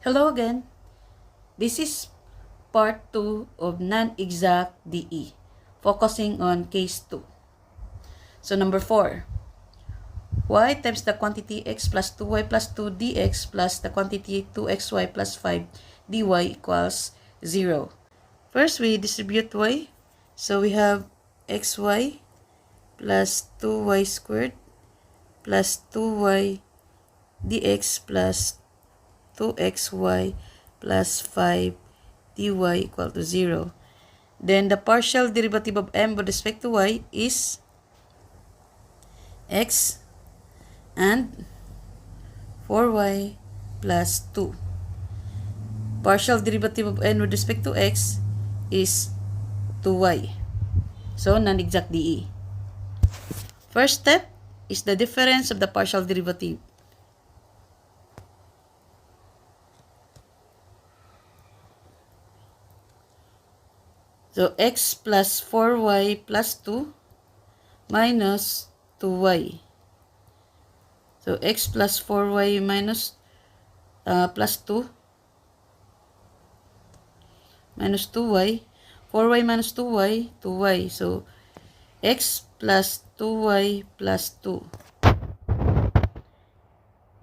Hello again. This is part 2 of non-exact DE, focusing on case 2. So number 4, y times the quantity x plus 2y plus 2 dx plus the quantity 2xy plus 5 dy equals 0. First, we distribute y. So we have xy plus 2y squared plus 2y dx plus 2xy plus 5 dy equal to 0. Then the partial derivative of m with respect to y is x and 4y plus 2. Partial derivative of n with respect to x is 2y. So, non-exact DE. First step is the difference of the partial derivative. So, x plus 4y plus 2 minus 2y. So, x plus 4y minus plus 2 minus 2y. 4y minus 2y, 2y. So, x plus 2y plus 2.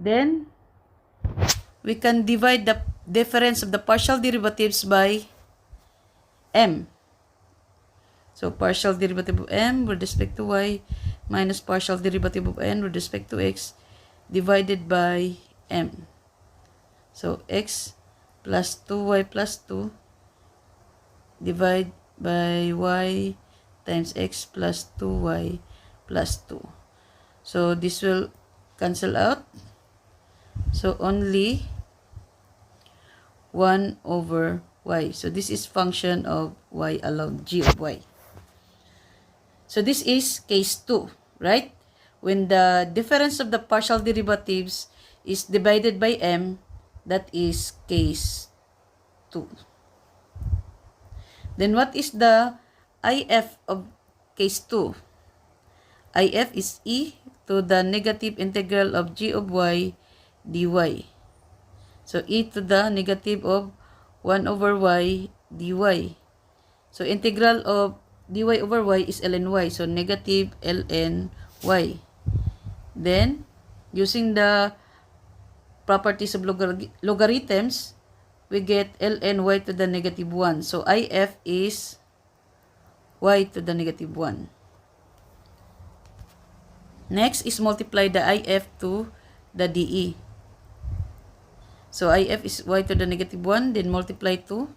Then, we can divide the difference of the partial derivatives by m. So, partial derivative of m with respect to y minus partial derivative of n with respect to x divided by m. So, x plus 2y plus 2 divide by y times x plus 2y plus 2. So, this will cancel out. So, only 1 over y. So, this is function of y alone, g of y. So, this is case 2, right? When the difference of the partial derivatives is divided by m, that is case 2. Then, what is the IF of case 2? IF is e to the negative integral of g of y dy. So, e to the negative of 1 over y dy. So, integral of dy over y is ln y. So, negative ln y. Then, using the properties of logarithms, we get ln y to the negative 1. So, if is y to the negative 1. Next is multiply the if to the dE. So, if is y to the negative 1, then multiply to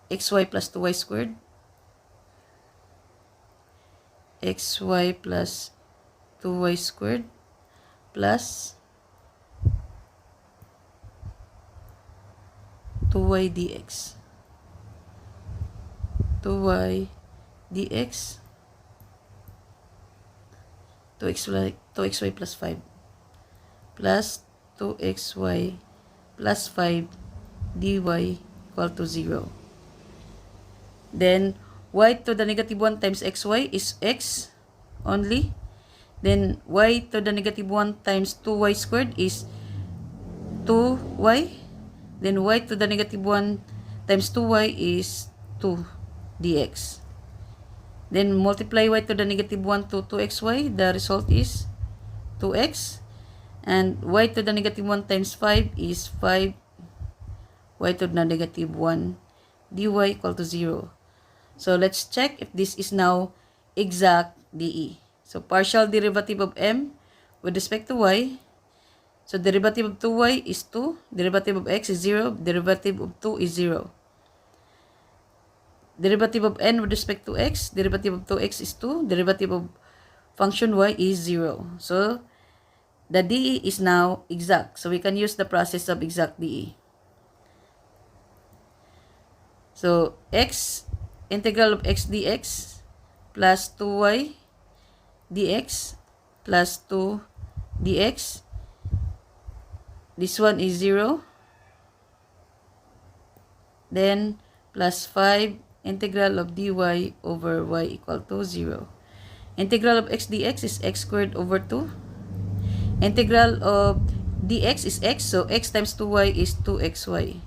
xy plus 2y squared, xy plus 2y squared plus 2y dx. 2y dx 2xy plus 5 plus 2xy plus 5 dy equal to 0. Then, y to the negative 1 times xy is x only. Then, y to the negative 1 times 2y squared is 2y. Then, y to the negative 1 times 2y is 2 dx. Then, multiply y to the negative 1 to 2xy. The result is 2x. And y to the negative 1 times 5 is 5. Y to the negative 1 dy equal to 0. So, let's check if this is now exact DE. So, partial derivative of m with respect to y. So, derivative of 2y is 2. Derivative of x is 0. Derivative of 2 is 0. Derivative of n with respect to x. Derivative of 2x is 2. Derivative of function y is 0. So, the DE is now exact. So, we can use the process of exact DE. So, integral of x dx plus 2y dx plus 2 dx. This one is 0. Then, plus 5 integral of dy over y equal to 0. Integral of x dx is x squared over 2. Integral of dx is x, so x times 2y is 2xy.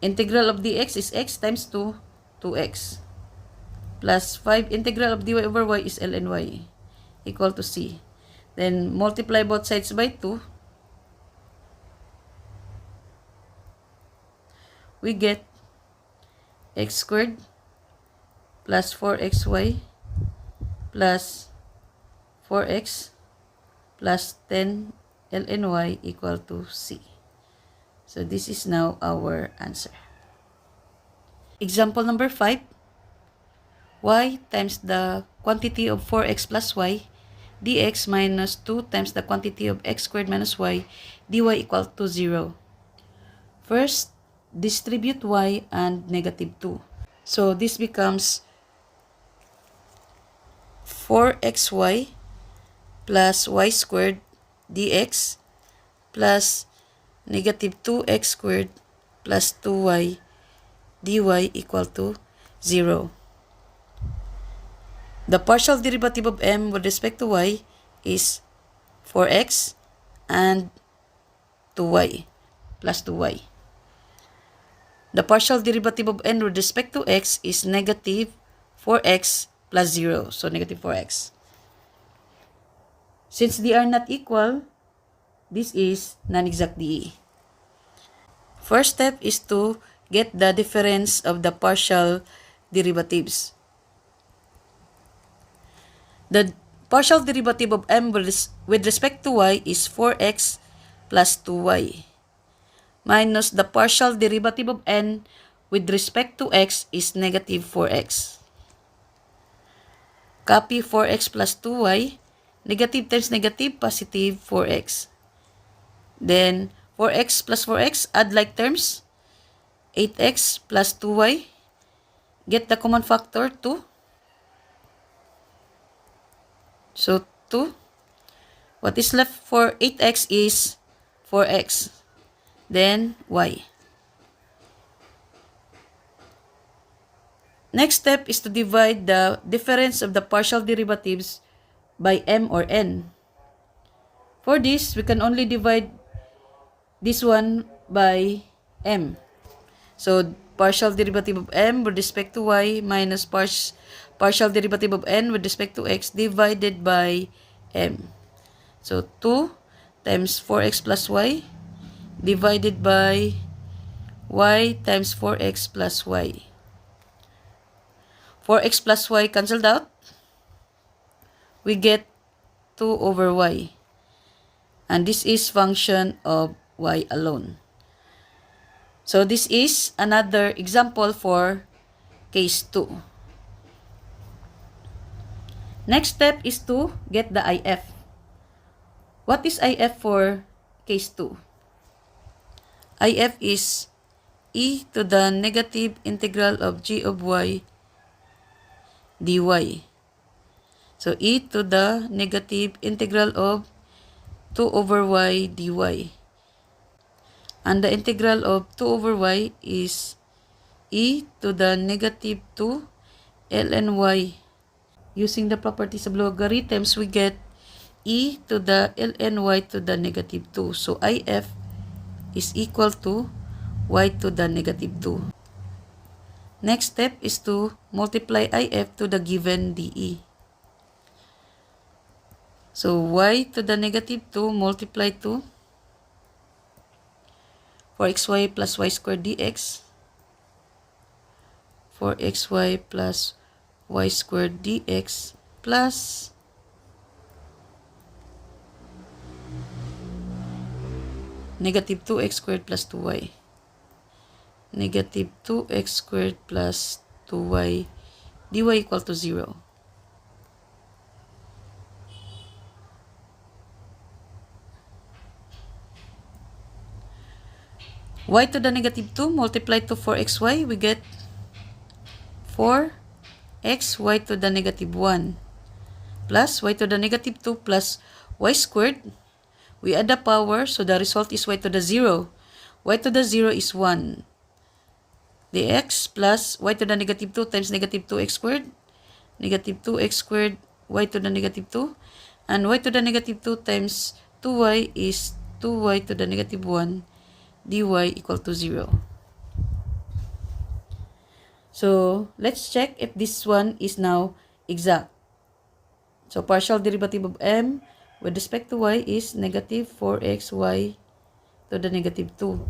Integral of dx is x times 2, 2x. Plus 5 integral of dy over y is ln y equal to c. Then multiply both sides by 2. We get x squared plus 4xy plus 4x plus 10 ln y equal to c. So this is now our answer. Example number 5. Y times the quantity of 4x plus y dx minus 2 times the quantity of x squared minus y dy equal to 0. First, distribute y and negative 2. So this becomes 4xy plus y squared dx plus negative 2x squared plus 2y dy equal to 0. The partial derivative of m with respect to y is 4x and 2y plus 2y. The partial derivative of n with respect to x is negative 4x plus 0, so negative 4x. Since they are not equal, this is non-exact DE. First step is to get the difference of the partial derivatives. The partial derivative of m with respect to y is 4x plus 2y minus the partial derivative of n with respect to x is negative 4x. Copy 4x plus 2y, negative times negative, positive 4x. Then 4x plus 4x, add like terms, 8x plus 2y, get the common factor 2. So 2. What is left for 8x is 4x. Then y. Next step is to divide the difference of the partial derivatives by m or n. For this, we can only divide this one by m. So partial derivative of m with respect to y minus partial derivative of n with respect to x divided by m. So 2 times 4x plus y divided by y times 4x plus y. 4x plus y cancelled out. We get 2 over y. And this is function of y alone. So this is another example for case 2. Next step is to get the IF. What is IF for case 2? IF is e to the negative integral of g of y dy. So e to the negative integral of 2 over y dy. And the integral of 2 over y is e to the negative 2 ln y. Using the properties of logarithms, we get e to the ln y to the negative 2. So IF is equal to y to the negative 2. Next step is to multiply IF to the given DE. So y to the negative 2 multiply to 4xy plus y squared dx, 4xy plus y squared dx plus negative 2x squared plus 2y. Negative 2x squared plus 2y dy equal to 0. Y to the negative 2 multiplied to 4xy, we get 4x y to the negative 1 plus y to the negative 2 plus y squared. We add the power, so the result is y to the 0. Y to the 0 is 1 dx plus y to the negative 2 times negative 2x squared, negative 2x squared y to the negative 2, and y to the negative 2 times 2y is 2y to the negative 1 dy equal to 0. So, let's check if this one is now exact. So, partial derivative of m with respect to y is negative 4xy to the negative 2.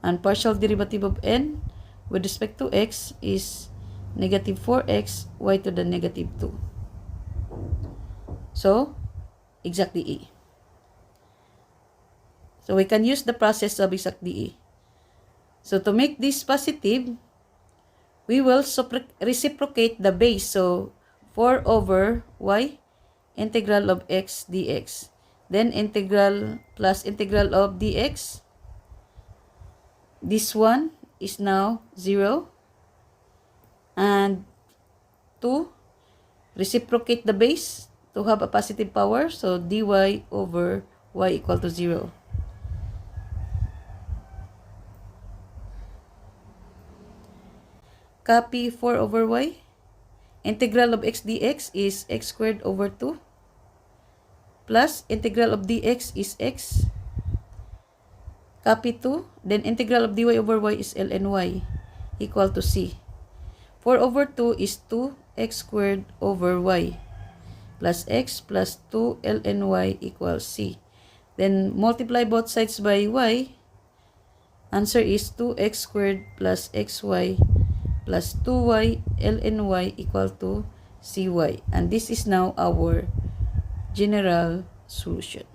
And partial derivative of n with respect to x is negative 4x y to the negative 2. So, exact DE. So, we can use the process of exact DE. So, to make this positive, we will reciprocate the base. So, 4 over y, integral of x dx. Then, integral plus integral of dx. This one is now 0. And 2, reciprocate the base to have a positive power. So, dy over y equal to 0. Copy 4 over y. Integral of x dx is x squared over 2. Plus integral of dx is x. Copy 2. Then integral of dy over y is ln y equal to c. 4 over 2 is 2x squared over y plus x plus 2 ln y equals c. Then multiply both sides by y. Answer is 2x squared plus xy plus 2y ln y equal to cy. And this is now our general solution.